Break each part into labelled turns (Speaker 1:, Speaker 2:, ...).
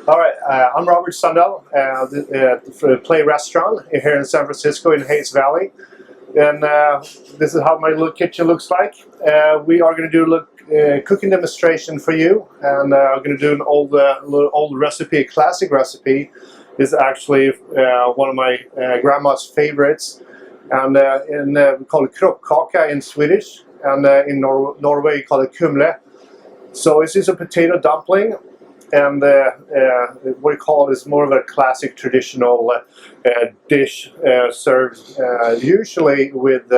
Speaker 1: All right, I'm Robert Sundell for the Plaj restaurant here in San Francisco in Hayes Valley. And this is how my little kitchen looks like. We are going to do a cooking demonstration for you. And I'm going to do an old recipe, a classic recipe. This is actually one of my grandma's favorites. And we call it kroppkaka in Swedish. And in Norway, we call it Kumle. So this is a potato dumpling. And what we call it is more of a classic traditional dish served usually with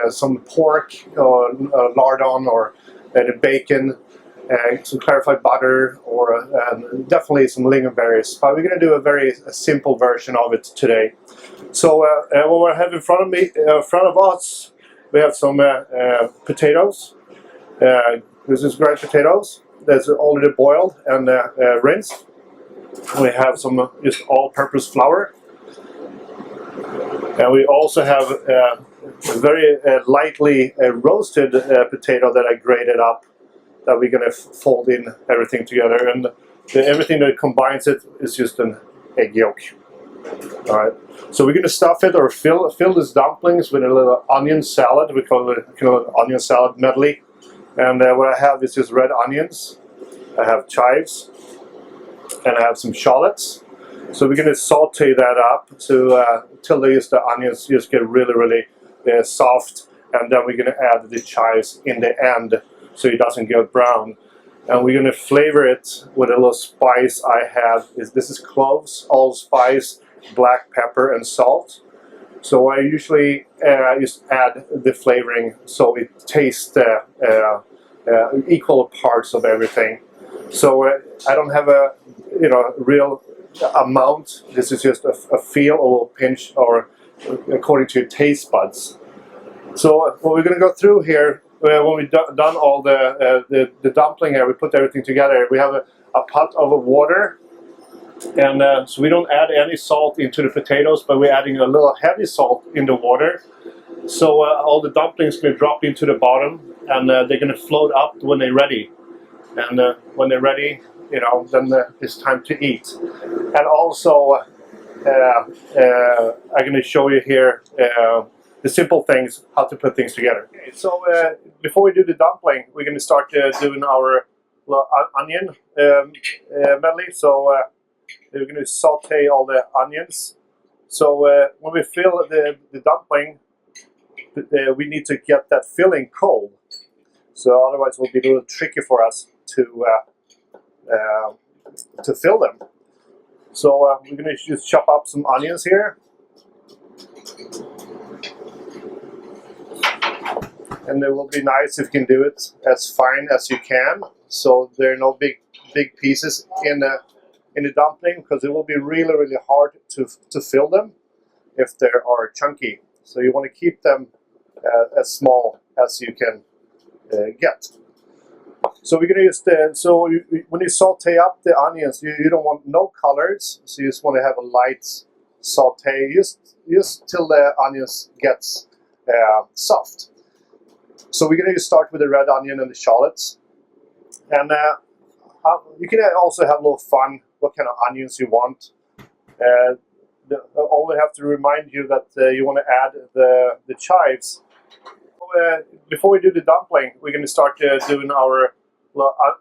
Speaker 1: some pork or lardon or bacon, some clarified butter, or definitely some lingonberries. But we're going to do a very simple version of it today. So what we have in front of us, we have some potatoes. This is dried potatoes. That's already boiled and rinsed. We have some just all-purpose flour, and we also have a very lightly roasted potato that I grated up. That we're going to fold in everything together, and everything that combines it is just an egg yolk. All right. So we're going to stuff it or fill these dumplings with a little onion salad. We call it onion salad medley. And what I have is just red onions, I have chives, and I have some shallots. So we're going to saute that up till the onions just get really soft, and then we're going to add the chives in the end so it doesn't get brown. And we're going to flavor it with a little spice I have. This is cloves, allspice, black pepper, and salt. So I usually just add the flavoring so it tastes equal parts of everything. So I don't have a real amount. This is just a feel, a little pinch, or according to your taste buds. So what we're going to go through here, when we've done all the dumpling here, we put everything together. We have a pot of water. And so we don't add any salt into the potatoes, but we're adding a little heavy salt in the water. So all the dumplings are going to drop into the bottom, and they're going to float up when they're ready. And when they're ready, then it's time to eat. And also, I'm going to show you here the simple things, how to put things together. Okay, so before we do the dumpling, we're going to start doing our onion medley. So we're going to saute all the onions. So when we fill the dumpling, we need to get that filling cold. So otherwise it will be a little tricky for us to fill them. So we're going to just chop up some onions here. And it will be nice if you can do it as fine as you can. So there are no big pieces in the dumpling, because it will be really hard to fill them if they are chunky. So you want to keep them as small as you can get. So we're going to use when you saute up the onions, you don't want no colors, so you just want to have a light saute just till the onions gets soft. So we're going to start with the red onion and the shallots, and you can also have a little fun what kind of onions you want. Only have to remind you that you want to add the chives. Before we do the dumpling, we're going to start doing our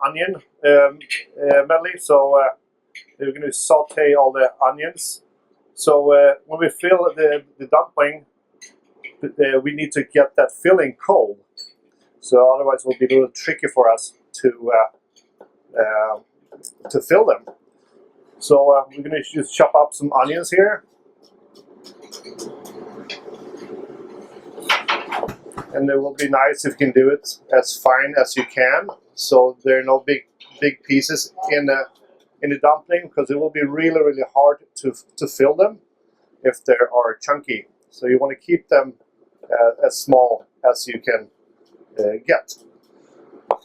Speaker 1: onion medley. So we're going to saute all the onions. So when we fill the dumpling, we need to get that filling cold. So otherwise it will be a little tricky for us to fill them. So we're going to just chop up some onions here. And it will be nice if you can do it as fine as you can. So there are no big pieces in the dumpling, because it will be really hard to fill them if they are chunky. So you want to keep them as small as you can get.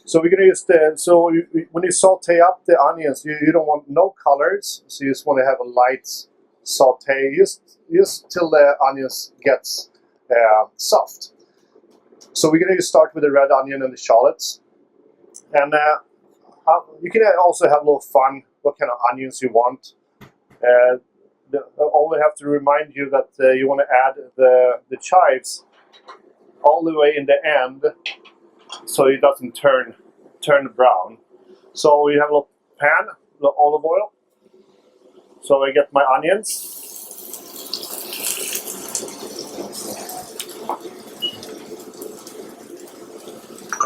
Speaker 1: So we're going to use when you saute up the onions, you don't want no colors, so you just want to have a light saute just till the onions gets soft. So we're going to start with the red onion and the shallots, and you can also have a little fun what kind of onions you want. Only have to remind you that you want to add the chives all the way in the end, so it doesn't turn brown. So we have a little pan, a little olive oil. So I get my onions.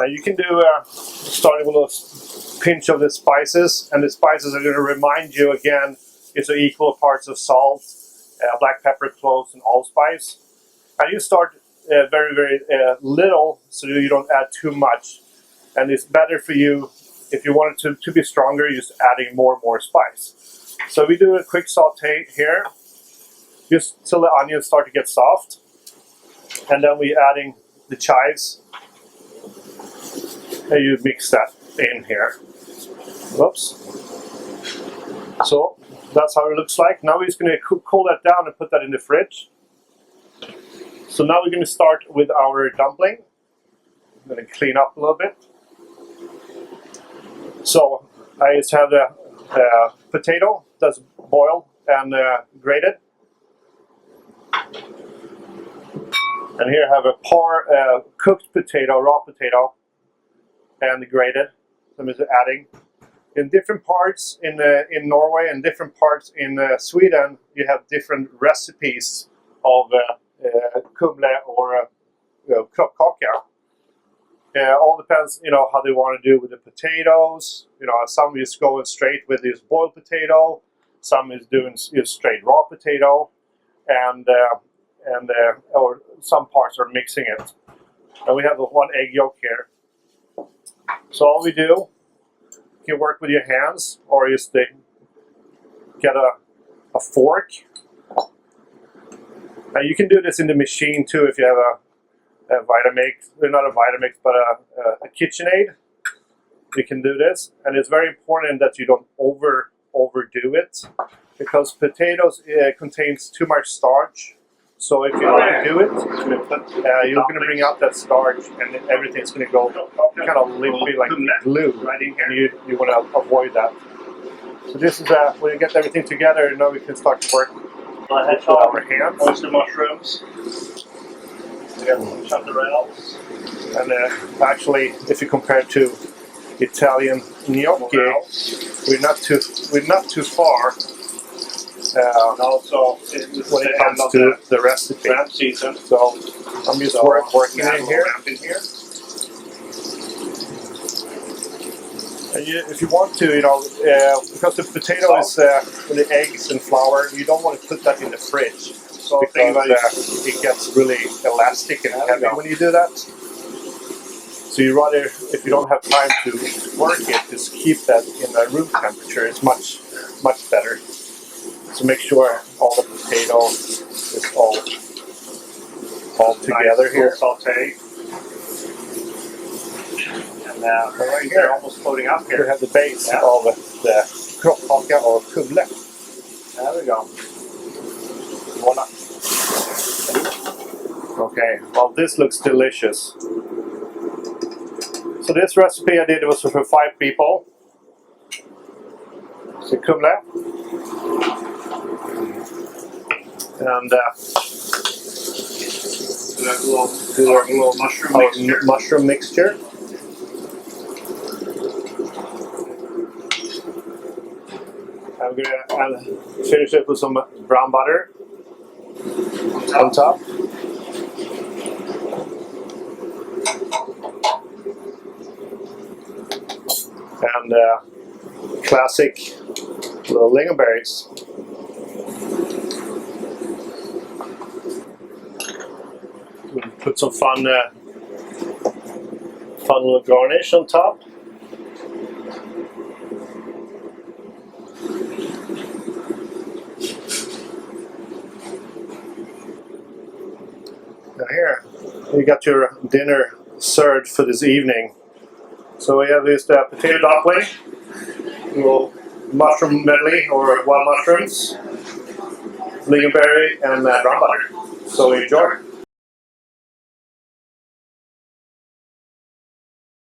Speaker 1: You can do starting with a little pinch of the spices, and the spices are going to remind you again. It's equal parts of salt, black pepper, cloves, and allspice. And you start very little, so you don't add too much. And it's better for you if you want it to be stronger, just adding more and more spice. So we do a quick saute here, just till the onions start to get soft, and then we adding the chives. And you mix that in here. Whoops. So that's how it looks like. Now we're just going to cool that down and put that in the fridge. So now we're going to start with our dumpling. I'm going to clean up a little bit. So I just have the potato that's boiled and grated. And here I have a cooked potato, raw potato, and grated. So I'm just adding. In different parts in Norway and different parts in Sweden, you have different recipes of Kumle or kroppkaka. All depends, how they want to do with the potatoes. Some is going straight with this boiled potato. Some is doing straight raw potato, or some parts are mixing it. And we have the one egg yolk here. So all we do, you can work with your hands, or just get a fork. And you can do this in the machine too if you have a Vitamix, not a Vitamix, but a KitchenAid. You can do this, and it's very important that you don't overdo it, because potatoes contains too much starch. So if you overdo it, you're going to bring out that starch, and everything's going to go kind of limpy like glue, and you want to avoid that. So this is when you get everything together, now we can start to work with our hands.
Speaker 2: Oyster mushrooms. We have chanterelles.
Speaker 1: And actually, if you compare to Italian gnocchi, we're not too far.
Speaker 2: And also
Speaker 1: when it comes to the recipe.
Speaker 2: Ramp season.
Speaker 1: So I'm just working in here. And if you want to, because the potato is with the eggs and flour, you don't want to put that in the fridge. So because it gets really elastic and heavy when you do that. So you rather, if you don't have time to work it, just keep that in a room temperature. It's much better. So make sure all the potato is all together here.
Speaker 2: Saute. And right here, they're almost floating up here.
Speaker 1: We have the base of the kroppkaka or Kumle.
Speaker 2: There we go.
Speaker 1: Voila. Okay, well this looks delicious. So this recipe I did was for 5 people. So Kumle. And
Speaker 2: do our little
Speaker 1: mushroom mixture. I'm gonna finish it with some brown butter on top. And classic little lingonberries. Put some fun little garnish on top. Now here, you got your dinner served for this evening. So we have this potato dumpling, little mushroom medley or wild mushrooms, lingonberry, and brown butter. So enjoy.